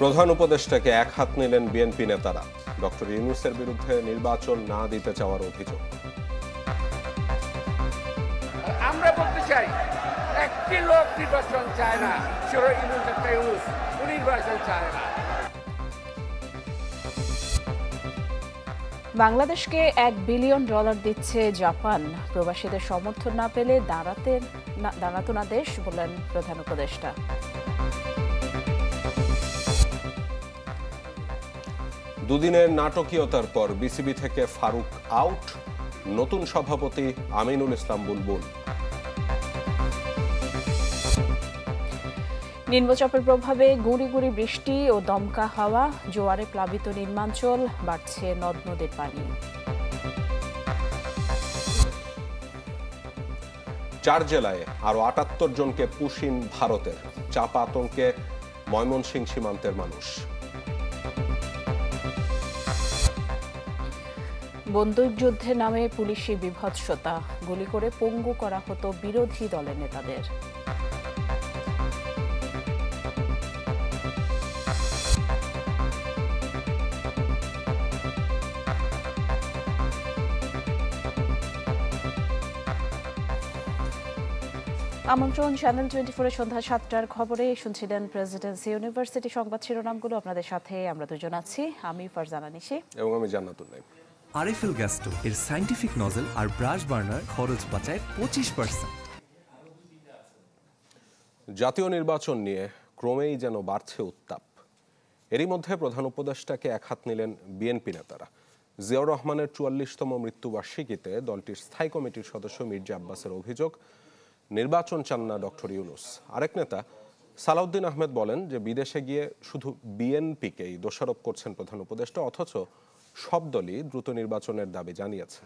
প্রধান উপদেষ্টাকে এক হাত নিলেন বিএনপি নেতারা। ডক্টর ইউনূসের বিরুদ্ধে নির্বাচন না দিতে চাওয়ার অভিযোগ। আমরা বলতে চাই, একটি লোক নির্বাচন চায় না, সেটা ইউনূস একটা ইউনূস, উনি নির্বাচন চায় না। বাংলাদেশকে $1 বিলিয়ন দিচ্ছে জাপান। প্রবাসীদের সমর্থন না পেলে দাঁড়াতো না দেশ, বললেন প্রধান উপদেষ্টা। দুদিনের নাটকীয়তার পর বিসিবি থেকে ফারুক আউট, নতুন সভাপতি আমিনুল ইসলাম বুলবুল। নিম্নচাপের প্রভাবে গুঁড়ি গুঁড়ি বৃষ্টি ও দমকা হাওয়া, জোয়ারে প্লাবিত নিম্নাঞ্চল, বাড়ছে নদ নদীর পানি। 4 জেলায় আরো 78 জনকে পুশিন ভারতের, চাপ আতঙ্কে ময়মনসিংহ সীমান্তের মানুষ। বন্দুকযুদ্ধে নামে পুলিশি বিভৎসতা, গুলি করে পঙ্গু করা হতো বিরোধী দলের নেতাদের। আমন্ত্রণ চ্যানেল 24 সন্ধ্যা 7টার খবরে। শুনছিলেন প্রেসিডেন্সি ইউনিভার্সিটি সংবাদ শিরোনামগুলো। আপনাদের সাথে আমরা দুজন আছি, আমি ফারজানা নিশি এবং আমি জান্নাতুল নাইম। আরএফএল গ্যাস্টো এর সায়েন্টিফিক নজল আর ব্রাশ বার্নার খরচ বাঁচায় 25%। জাতীয় নির্বাচন নিয়ে ক্রমেই যেন বাড়ছে উত্তাপ। এরই মধ্যে প্রধান উপদেষ্টাকে এক হাত নিলেন বিএনপি নেতারা। জিয়াউর রহমানের 44তম মৃত্যুবার্ষিকীতে দলটির স্থায়ী কমিটির সদস্য মির্জা আব্বাসের অভিযোগ, নির্বাচন চান না ডক্টর ইউনূস। আরেক নেতা সালাউদ্দিন আহমেদ বলেন যে বিদেশে গিয়ে শুধু বিএনপিকেই দোষারোপ করছেন প্রধান উপদেষ্টা, অথচ সব দলই দ্রুত নির্বাচনের দাবি জানিয়েছে।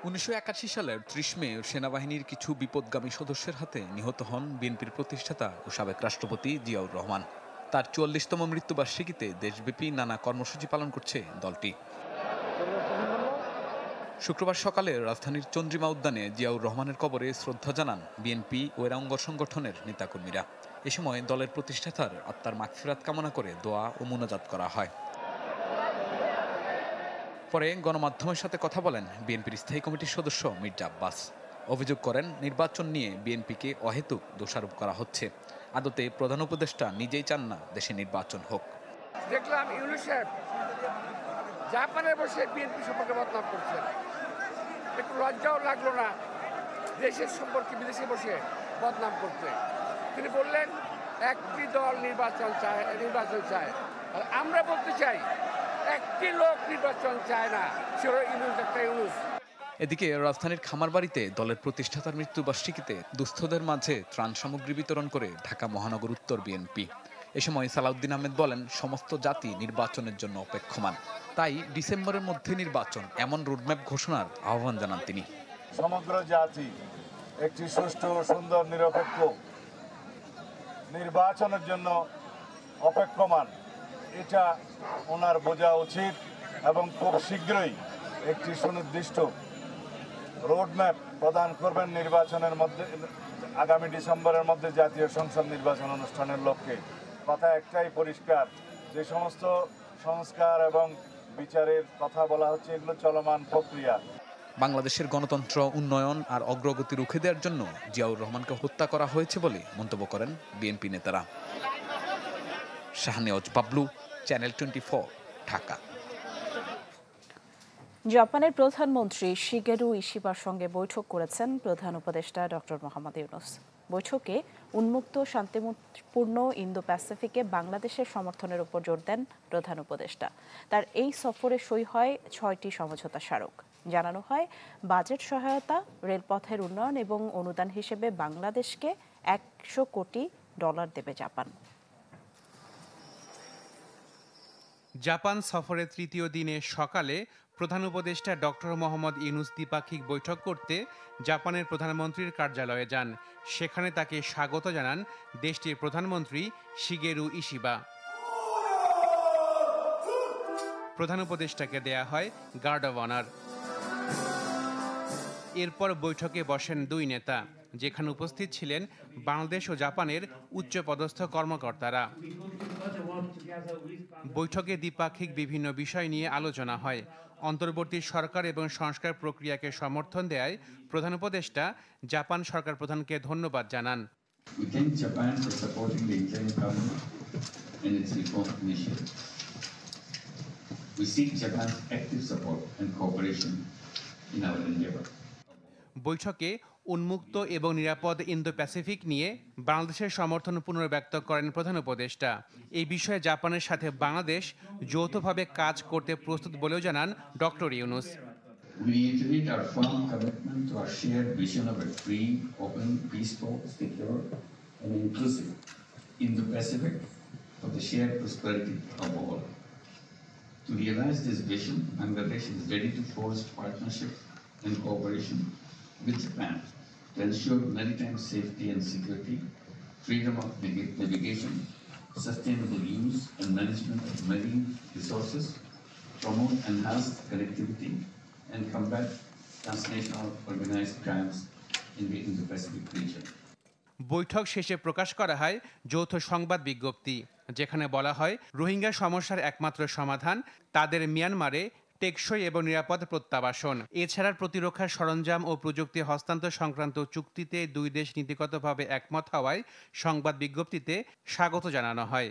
1981 সালের 30 মে সেনাবাহিনীর কিছু বিপদগামী সদস্যের হাতে নিহত হন বিএনপির প্রতিষ্ঠাতা ও সাবেক রাষ্ট্রপতি জিয়াউর রহমান। তার 44তম মৃত্যুবার্ষিকীতে দেশব্যাপী নানা কর্মসূচি পালন করছে দলটি। শুক্রবার সকালে রাজধানীর চন্দ্রিমা উদ্যানে জিয়াউর রহমানের কবরে শ্রদ্ধা জানান বিএনপি ও এর অঙ্গ সংগঠনের নেতাকর্মীরা। এ সময় দলের প্রতিষ্ঠাতার আত্মার মাগফিরাত কামনা করে দোয়া ও মুনাজাত করা হয়। পরে গণমাধ্যমের সাথে কথা বলেন বিএনপির স্থায়ী কমিটির সদস্য মির্জা আব্বাস। অভিযোগ করেন, নির্বাচন নিয়ে বিএনপিকে অহেতুক দোষারোপ করা হচ্ছে। আদতে প্রধান উপদেষ্টা নিজেই চান না দেশে নির্বাচন হোক। দেখলাম ইউনূস সাহেব জাপানে বসে বিএনপি সম্পর্কে বদনাম করছেন। একটু লজ্জাও লাগলো না দেশের সম্পর্কে বিদেশে বসে বদনাম করতে? তিনি বললেন একটি দল নির্বাচন চায়। আর আমরা বলতে চাই, একটি লোক নির্বাচন চায় না, সেটা ইউনূস একটা ইউনূস। এদিকে রাজধানীর খামারবাড়িতে দলের প্রতিষ্ঠাতার মৃত্যুবার্ষিকীতে দুস্থদের মাঝে ত্রাণ সামগ্রী বিতরণ করে ঢাকা মহানগর উত্তর বিএনপি। এ সময় সালাউদ্দিন আহমেদ বলেন, সমস্ত জাতি নির্বাচনের জন্য অপেক্ষমান, তাই ডিসেম্বরের মধ্যে নির্বাচন এমন রোডম্যাপ ঘোষণার আহ্বান জানান তিনি। সমগ্র জাতি একটি সুষ্ঠু, সুন্দর, নিরপেক্ষ নির্বাচনের জন্য অপেক্ষমান, এটা ওনার বোঝা উচিত এবং খুব শীঘ্রই একটি সুনির্দিষ্ট রোডম্যাপ প্রদান করবেন নির্বাচনের মধ্যে, আগামী ডিসেম্বরের মধ্যে জাতীয় সংসদ নির্বাচন অনুষ্ঠানের লক্ষ্যে। কথা একটাই পরিষ্কার, যে সমস্ত সংস্কার এবং বিচারের কথা বলা হচ্ছে, এগুলো চলমান প্রক্রিয়া। বাংলাদেশের গণতন্ত্র, উন্নয়ন আর অগ্রগতি রুখে দেওয়ার জন্য জিয়াউর রহমানকে হত্যা করা হয়েছে বলে মন্তব্য করেন বিএনপি নেতারা। শাহনেওয়াজ বাবলু, চ্যানেল 24, ঢাকা। জাপানের প্রধানমন্ত্রী শিগেরু ইশিবার সঙ্গে বৈঠক করেছেন প্রধান উপদেষ্টা ডক্টর মোহাম্মদ ইউনূস। বৈঠকে উন্মুক্ত, শান্তিপূর্ণ ইন্দো প্যাসিফিকে বাংলাদেশের সমর্থনের উপর জোর দেন প্রধান উপদেষ্টা। তার এই সফরে সই হয় 6টি সমঝোতা স্মারক। জানানো হয়, বাজেট সহায়তা, রেলপথের উন্নয়ন এবং অনুদান হিসেবে বাংলাদেশকে $100 কোটি দেবে জাপান। জাপান সফরের তৃতীয় দিনে সকালে প্রধান উপদেষ্টা ডক্টর মোহাম্মদ ইউনূস দ্বিপাক্ষিক বৈঠক করতে জাপানের প্রধানমন্ত্রীর কার্যালয়ে যান। সেখানে তাকে স্বাগত জানান দেশটির প্রধানমন্ত্রী শিগেরু ইশিবা। প্রধান উপদেষ্টাকে দেয়া হয় গার্ড অব অনার। এরপর বৈঠকে বসেন দুই নেতা। যেখানে উপস্থিত ছিলেন বাংলাদেশ ও জাপানের উচ্চপদস্থ কর্মকর্তারা। বৈঠকে দ্বিপাক্ষিক বিভিন্ন বিষয় নিয়ে আলোচনা হয়। অন্তর্বর্তী সরকার এবং সংস্কার প্রক্রিয়াকে সমর্থন দেয় প্রধান উপদেষ্টা জাপান সরকার প্রধানকে ধন্যবাদ জানান। We thank Japan for supporting the Indian government in its reform initiative. We seek Japan's active support and cooperation in our endeavor. বৈঠকে উন্মুক্ত এবং নিরাপদ ইন্দো প্যাসিফিক নিয়ে বাংলাদেশের সমর্থন পুনর্ব্যক্ত করেন প্রধান উপদেষ্টা। এই বিষয়ে জাপানের সাথে বাংলাদেশ যৌথভাবে কাজ করতে প্রস্তুত বলেও জানান doctor Yunus. We reiterate our firm commitment to our shared vision of a free, open, peaceful, secure, and inclusive Indo-Pacific for the shared prosperity of all. To realize this vision, Bangladesh is ready to forge partnership and cooperation with Japan to ensure maritime safety and security, freedom of navigation, sustainable use and management of marine resources, promote enhanced connectivity, and combat transnational organized crimes in the Indo-Pacific region. বৈঠক শেষে প্রকাশ করা হয় যৌথ সংবাদ বিজ্ঞপ্তি, যেখানে বলা হয় রোহিঙ্গা সমস্যার একমাত্র সমাধান তাদের মিয়ানমারে টেকসই এবং নিরাপদ প্রত্যাবাসন। এছাড়া প্রতিরক্ষার সরঞ্জাম ও প্রযুক্তি হস্তান্তর সংক্রান্ত চুক্তিতে দুই দেশ নীতিগতভাবে একমত হওয়ায় সংবাদ বিজ্ঞপ্তিতে স্বাগত জানানো হয়।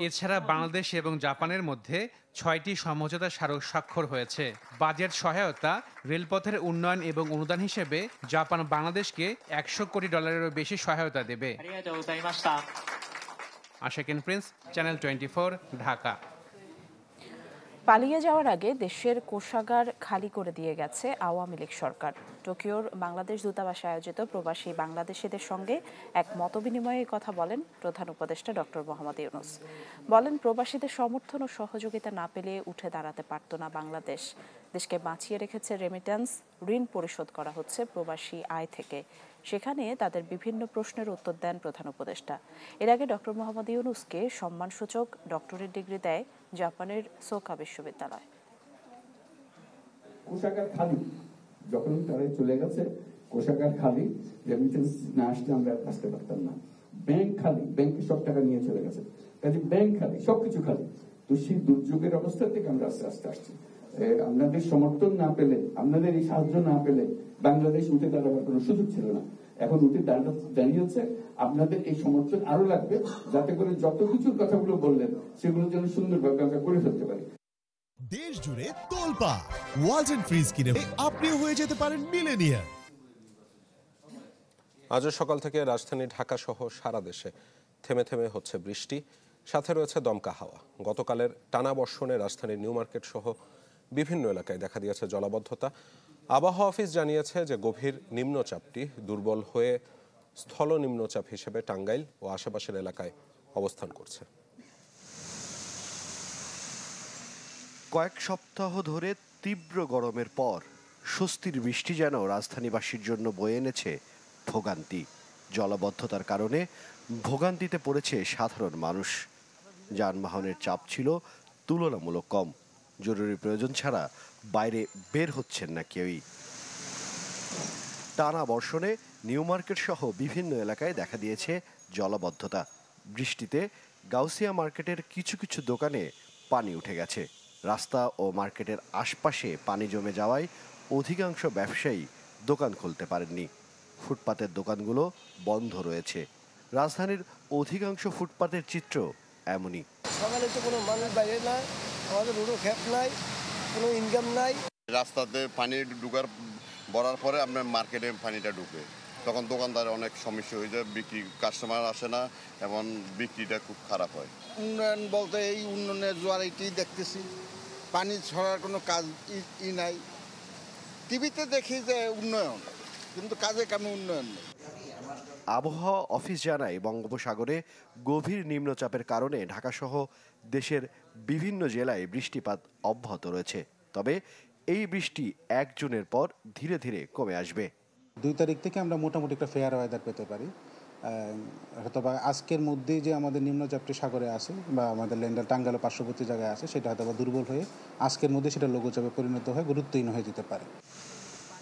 এছাড়া বাংলাদেশ এবং জাপানের মধ্যে 6টি সমঝোতা স্মারক স্বাক্ষর হয়েছে। বাজেট সহায়তা, রেলপথের উন্নয়ন এবং অনুদান হিসেবে জাপান বাংলাদেশকে $100 কোটি বেশি সহায়তা দেবে। আশাকিন প্রিন্স, চ্যানেল 24, ঢাকা। পালিয়ে যাওয়ার আগে দেশের কোষাগার খালি করে দিয়ে গেছে আওয়ামী লীগ সরকার। টোকিওর বাংলাদেশ দূতাবাসে আয়োজিত প্রবাসী বাংলাদেশিদের সঙ্গে এক মতবিনিময়ে কথা বলেন প্রধান উপদেষ্টা ডক্টর মোহাম্মদ ইউনূস। বলেন, প্রবাসীদের সমর্থন ও সহযোগিতা না পেলে উঠে দাঁড়াতে পারত না বাংলাদেশ। দেশকে বাঁচিয়ে রেখেছে রেমিট্যান্স, ঋণ পরিশোধ করা হচ্ছে প্রবাসী আয় থেকে। সেখানে তাদের বিভিন্ন প্রশ্নের উত্তর দেন প্রধান উপদেষ্টা। এর আগে ডক্টর মোহাম্মদ ইউনূসকে সম্মানসূচক ডক্টরেট ডিগ্রি দেয় জাপানের সোকা বিশ্ববিদ্যালয়। কোষাগার খালি, যখন তারা চলে গেছে কোষাগার খালি, রেমিটেন্স না আসলে আমরা আসতে পারতাম না। ব্যাংক খালি, ব্যাংকে সব টাকা নিয়ে চলে গেছে, কাজে ব্যাংক খালি, সবকিছু খালি। তো সেই দুর্যোগের অবস্থা থেকে আমরা আস্তে আস্তে আসছি। আপনাদের সমর্থন না পেলে, আপনাদের এই সাহায্য না পেলে বাংলাদেশ উঠে দাঁড়াবার কোনো সুযোগ ছিল না। এখন উঠে দাঁড়িয়েছে, আপনাদের এই সমর্থন আরো লাগবে, যাতে করে যত কিছুর কথাগুলো বললেন সেগুলো যেন সুন্দরভাবে আমরা করে ফেলতে পারি। দেশ জুড়ে তোলপা ওয়ালটন ফ্রিজ কিনে আপনিও হয়ে যেতে পারেন মিলেনিয়ার। আজও সকাল থেকে রাজধানী ঢাকা সহ সারা দেশে থেমে থেমে হচ্ছে বৃষ্টি, সাথে রয়েছে দমকা হাওয়া। গতকালের টানা বর্ষণে রাজধানীর নিউ মার্কেট সহ বিভিন্ন এলাকায় দেখা দিয়েছে জলাবদ্ধতা। আবহাওয়া অফিস জানিয়েছে যে গভীর নিম্নচাপটি দুর্বল হয়ে স্থল নিম্নচাপ হিসেবে টাঙ্গাইল ও আশেপাশের এলাকায় অবস্থান করছে। কয়েক সপ্তাহ ধরে তীব্র গরমের পর স্বস্তির বৃষ্টি যেন রাজধানীবাসীর জন্য বয়ে এনেছে ভোগান্তি। জলাবদ্ধতার কারণে ভোগান্তিতে পড়েছে সাধারণ মানুষ। যানবাহনের চাপ ছিল তুলনামূলক কম, জরুরি প্রয়োজন ছাড়া বাইরে বের হচ্ছেন না কেউই। টানা বর্ষণে নিউ মার্কেট সহ বিভিন্ন এলাকায় দেখা দিয়েছে জলাবদ্ধতা। বৃষ্টিতে গাউসিয়া মার্কেটের কিছু কিছু দোকানে পানি উঠে গেছে। রাস্তা ও মার্কেটের আশপাশে পানি জমে যাওয়ায় অধিকাংশ ব্যবসায়ী দোকান খুলতে পারেননি। ফুটপাতের দোকানগুলো বন্ধ রয়েছে। রাজধানীর অধিকাংশ ফুটপাতের চিত্র এমনই। সকালে তো কোনো মানুষ বাইরে না, আমাদের রোডও খ্যাপ নাই, কোনো ইনকাম নাই। রাস্তাতে পানি ভরার পরে আপনার মার্কেটে পানিটা ঢুকে, তখন দোকানদারের অনেক সমস্যা হয়ে যায়, বিক্রি কাস্টমার আসে না এবং বিক্রিটা খুব খারাপ হয়। উন্নয়ন বলতে এই উন্নয়নের জোয়ার এইটাই দেখতেছি, পানি ছড়ার কোনো কাজ নাই। টিভিতে দেখি যে উন্নয়ন, কিন্তু কাজে কামে উন্নয়ন নেই। আবহাওয়া অফিস জানায় বঙ্গোপসাগরে গভীর নিম্নচাপের কারণে ঢাকাসহ দেশের বিভিন্ন জেলায় বৃষ্টিপাত অব্যাহত রয়েছে। তবে এই বৃষ্টি 1 জুনের পর ধীরে ধীরে কমে আসবে। 2 তারিখ থেকে আমরা মোটামুটি একটা ফেয়ার ওয়েদার পেতে পারি। হয়তো বা আজকের মধ্যেই যে আমাদের নিম্নচাপটি সাগরে আছে বা আমাদের ল্যান্ডার টাঙ্গাইল পার্শ্ববর্তী জায়গায় আছে, সেটা হয়তো বা দুর্বল হয়ে আজকের মধ্যে সেটা লঘুচাপে পরিণত হয়ে গুরুত্বহীন হয়ে যেতে পারে।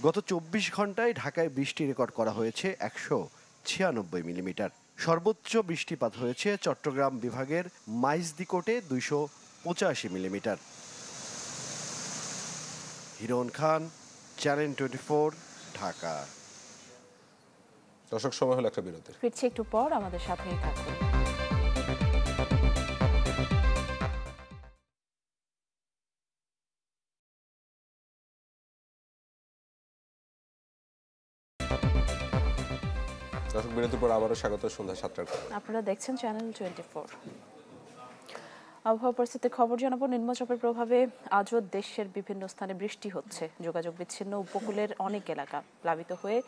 গত 24 ঘন্টায় ঢাকায় বৃষ্টি রেকর্ড করা হয়েছে 196 মিলিমিটার। সর্বোচ্চ বৃষ্টিপাত হয়েছে চট্টগ্রাম বিভাগের মাইজদিকোটে 285 মিলিমিটার। হিরণ খান, চ্যানেল 24, ঢাকা। দর্শক, সময় হলো একটা বিরতি। ফিরছি একটু পর, আমাদের সাথেই থাকুন। দর্শক, বিরতির পর আবারও স্বাগত সন্ধ্যা 7টার। আপনারা দেখছেন চ্যানেল 24। আবহাওয়া পরিস্থিতির খবর জানাবো। নিম্নচাপের প্রভাবে আজও দেশের বিভিন্ন স্থানে বৃষ্টি হচ্ছে। যোগাযোগ বিচ্ছিন্ন উপকূলের অনেক এলাকা প্লাবিত হয়ে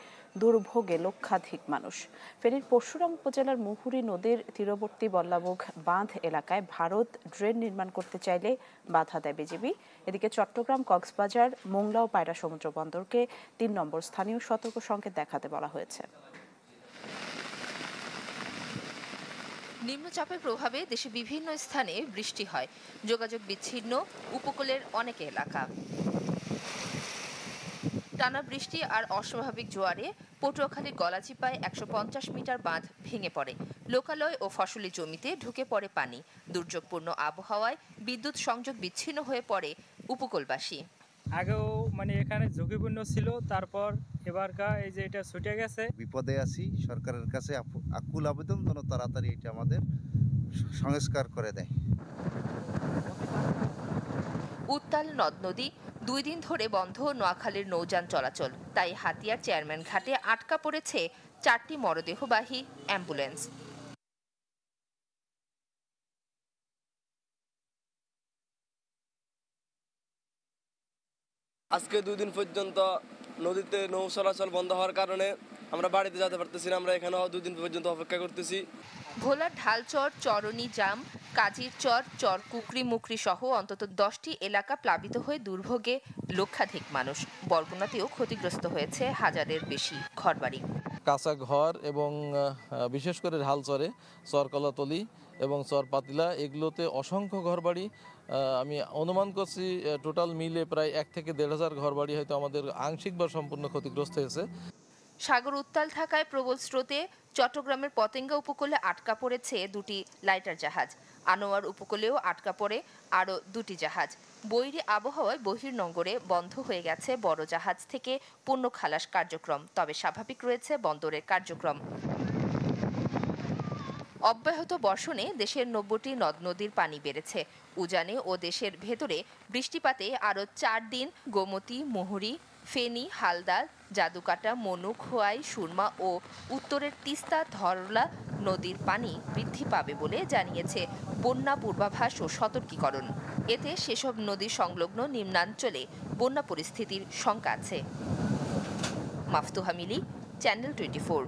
দুর্ভোগে লক্ষাধিক মানুষ। ফেনীর পরশুরাম উপজেলার মুহুরী নদীর তীরবর্তী বল্লাবুঘ বাঁধ এলাকায় ভারত ড্রেন নির্মাণ করতে চাইলে বাধা দেয় বিজিবি। এদিকে চট্টগ্রাম, কক্সবাজার, মোংলা ও পায়রা সমুদ্র বন্দরকে 3 নম্বর স্থানীয় সতর্ক সংকেত দেখাতে বলা হয়েছে। নিম্নচাপের প্রভাবে দেশে বিভিন্ন স্থানে বৃষ্টি হয়। যোগাযোগ বিচ্ছিন্ন উপকূলের অনেক এলাকা। টানা বৃষ্টি আর অস্বাভাবিক জোয়ারে পটুয়াখালীর গলাচিপায় 150 মিটার বাঁধ ভেঙে পড়ে। লোকালয় ও ফসলি জমিতে ঢুকে পড়ে পানি। দুর্যোগপূর্ণ আবহাওয়ায় বিদ্যুৎ সংযোগ বিচ্ছিন্ন হয়ে পড়ে উপকূলবাসী। আগেও এখানে ঝুঁকিপূর্ণ ছিল, তারপর এবারকার এই যে এটা ছুটে গেছে। বিপদে আছি, সরকারের কাছে আকুল আবেদন যেন তাড়াতাড়ি এটা আমাদের সংস্কার করে দেয়। উত্তাল নদ নদী 2 দিন ধরে বন্ধ নোয়াখালীর নৌযান চলাচল। তাই হাতিয়ার চেয়ারম্যান ঘাটে আটকা পড়েছে 4টি মরদেহবাহী অ্যাম্বুলেন্স। আজকে 2 দিন পর্যন্ত নদীতে নৌ চলাচল বন্ধ হওয়ার কারণে আমরা বাড়িতে যেতে পারতেছি না। আমরা এখানেও 2 দিন পর্যন্ত অপেক্ষা করতেছি। ভোলার ঢালচর, চরণী জাম, কাজির চর, চর কুকরি মুকরি সহ অন্তত 10টি এলাকা প্লাবিত হয়ে দুর্ভোগে লক্ষাধিক মানুষ। বরগুনাতেও ক্ষতিগ্রস্ত হয়েছে হাজারের বেশি ঘরবাড়ি। কাঁচা ঘর এবং বিশেষ করে ঢালচরে, চর কলাতলি এবং চর পাতিলা, এগুলোতে অসংখ্য ঘরবাড়ি। আমি অনুমান করছি টোটাল মিলে প্রায় 1 থেকে 1,500 ঘরবাড়ি হয়তো আমাদের আংশিক বা সম্পূর্ণ ক্ষতিগ্রস্ত হয়েছে। সাগর উত্তাল থাকায় প্রবল স্রোতে চট্টগ্রামের পতেঙ্গা উপকূলে আটকা পড়েছে 2টি লাইটার জাহাজ। আনোয়ার উপকূলেও আটকা পড়ে আরও 2টি জাহাজ। বৈরী আবহাওয়ায় বহির্নোঙরে বন্ধ হয়ে গেছে বড় জাহাজ থেকে পণ্য খালাস কার্যক্রম। তবে স্বাভাবিক রয়েছে বন্দরের কার্যক্রম। অব্যাহত বর্ষণে দেশের 90টি নদ নদীর পানি বেড়েছে। উজানে ও দেশের ভেতরে বৃষ্টিপাতে আরও 4 দিন গোমতী, মুহুরী, ফেনী, হালদা, জাদুকাটা, মনু, খোয়াই, সুরমা ও উত্তরের তিস্তা, ধরলা নদীর পানি বৃদ্ধি পাবে বলে জানিয়েছে বন্যা পূর্বাভাস ও সতর্কীকরণ। এতে সেসব নদী সংলগ্ন নিম্নাঞ্চলে বন্যা পরিস্থিতির শঙ্কা আছে। মাফতুহা মিলি, চ্যানেল 24।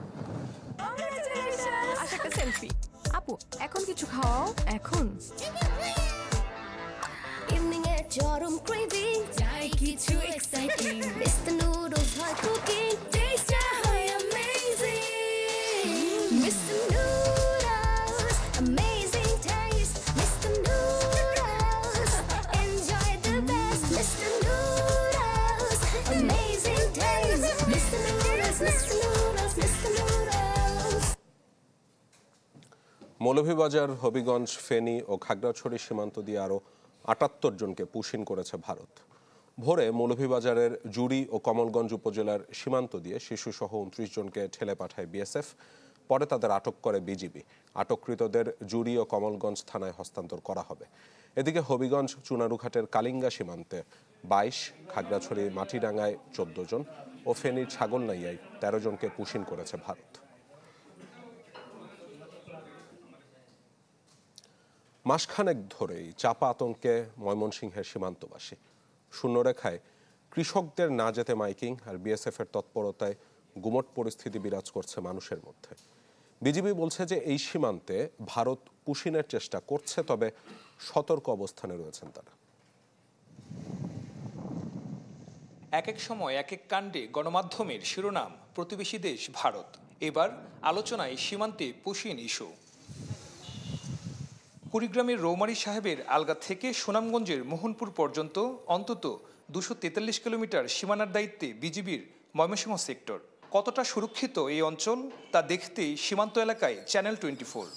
সেলফি আপু, এখন কিছু খাওয়াও। এখন ইভিনিং এর চরম ক্রেভিং, চাই কিছু এক্সাইটিং। মিস্টার নুডলস হয় কুকিং, টেস্ট হয় amazing. Mr Noodles, amazing taste. Mr Noodles, enjoy the best. Mr Noodles, amazing taste. Mr Noodles, Mr Noodles, Mr Noodles. Moulvibazar, Habiganj, Feni ও খাগড়াছড়ি সীমান্ত দিয়ে আরও 78 জনকে পুশিন করেছে ভারত। ভোরে মৌলভীবাজারের জুড়ি ও কমলগঞ্জ উপজেলার সীমান্ত দিয়ে শিশুসহ 29 জনকে ঠেলে পাঠায় বিএসএফ। পরে তাদের আটক করে বিজিবি। আটককৃতদের জুড়ি ও কমলগঞ্জ থানায় হস্তান্তর করা হবে। এদিকে হবিগঞ্জ চুনারুঘাটের কালিঙ্গা সীমান্তে 22, খাগড়াছড়ি মাটিডাঙ্গায় 14 জন ও ফেনীর ছাগলনাইয়ায় 13 জনকে পুশিন করেছে ভারত। মাসখানেক ধরেই চাপা আতঙ্কে ময়মনসিংহের সীমান্তবাসী। শূন্যরেখায় কৃষকদের না যেতে মাইকিং আর বিএসএফের তৎপরতায় গুমট পরিস্থিতি বিরাজ করছে মানুষের মধ্যে। বিজিবি বলছে যে এই সীমান্তে ভারত পুশিনের চেষ্টা করছে, তবে সতর্ক অবস্থানে রয়েছেন তারা। এক এক সময় এক এক কাণ্ডে গণমাধ্যমের শিরোনাম প্রতিবেশী দেশ ভারত। এবার আলোচনায় সীমান্তে পুশিন ইস্যু। কুড়িগ্রামের রৌমারী সাহেবের আলগা থেকে সুনামগঞ্জের মোহনপুর পর্যন্ত অন্তত 243 কিলোমিটার সীমানার দায়িত্বে বিজিবির ময়মনসিংহ সেক্টর। কতটা সুরক্ষিত এই অঞ্চল তা দেখতেই সীমান্ত এলাকায় চ্যানেল 24।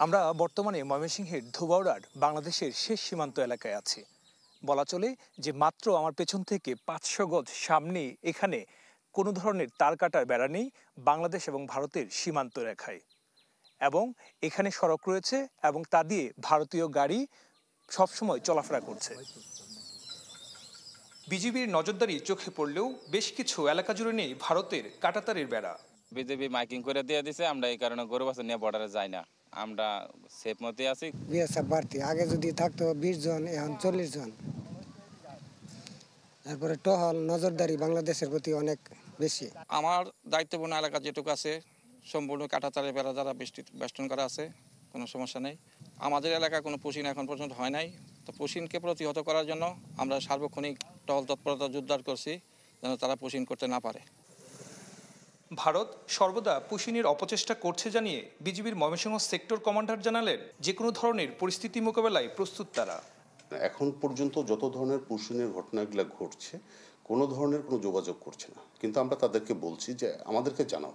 আমরা বর্তমানে ময়মনসিংহের ধোবাউড়ার বাংলাদেশের শেষ সীমান্ত এলাকায় আছি। বলা চলে যে মাত্র আমার পেছন থেকে 500 গজ সামনে এখানে কোনো ধরনের তার কাটার বেড়া নেই বাংলাদেশ এবং ভারতের সীমান্ত রেখায়, এবং এখানে সড়ক রয়েছে এবং তা দিয়ে ভারতীয় গাড়ি সবসময় চলাফেরা করছে। বিজিবির নজরদারি চোখে পড়লেও বেশ কিছু এলাকা জুড়ে নেই ভারতের কাঁটাতারের বেড়া। বিজেপি মাইকিং করে দিয়ে দিছে, আমরা এই কারণে গরু বাছুর নিয়ে বর্ডারে যাই না, আমরা সেফ মতে আছি। বিএসএফ বাড়তি, আগে যদি থাকতো 20 জন, এখন 40 জন। তারপরে টহল নজরদারি বাংলাদেশের প্রতি অনেক বেশি। আমার দায়িত্বপূর্ণ এলাকা যেটুকু আছে সম্পূর্ণ কাঁটাতারের বেড়া দ্বারা বেষ্টন করা আছে, কোনো সমস্যা নেই। আমাদের এলাকায় কোনো পুশিন এখন পর্যন্ত হয় নাই, তো পুশিনকে প্রতিহত করার জন্য আমরা সার্বক্ষণিক টহল তৎপরতা জোরদার করছি যেন তারা পুশিন করতে না পারে। ভারত সর্বদা পুশিনের অপচেষ্টা করছে জানিয়ে বিজিবির ময়মনসিংহ সেক্টর কমান্ডার জানালেন, যে কোনো ধরনের পরিস্থিতি মোকাবেলায় প্রস্তুত তারা। এখন পর্যন্ত যত ধরনের পুশিনের ঘটনাগুলো ঘটছে কোনো ধরনের কোনো যোগাযোগ করছে না, কিন্তু আমরা তাদেরকে বলছি যে আমাদেরকে জানাও।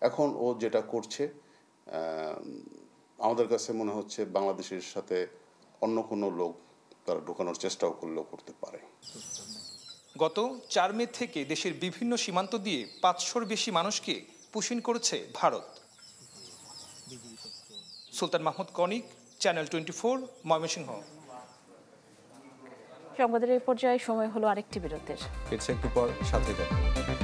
এখন ও যেটা করছে আমাদের কাছে মনে হচ্ছে বাংলাদেশের সাথে অন্য কোনো লোক তারা ঢোকানোর চেষ্টাও করলেও করতে পারে। গত 4 মে থেকে দেশের বিভিন্ন সীমান্ত দিয়ে 500-র বেশি মানুষকে পুশিন করেছে ভারত। সুলতান মাহমুদ কনিক, চ্যানেল 24, ময়মনসিংহ। সংবাদের এই পর্যায়ে সময় হলো আরেকটি বিরতির। একটু পর সাথে থাকুন।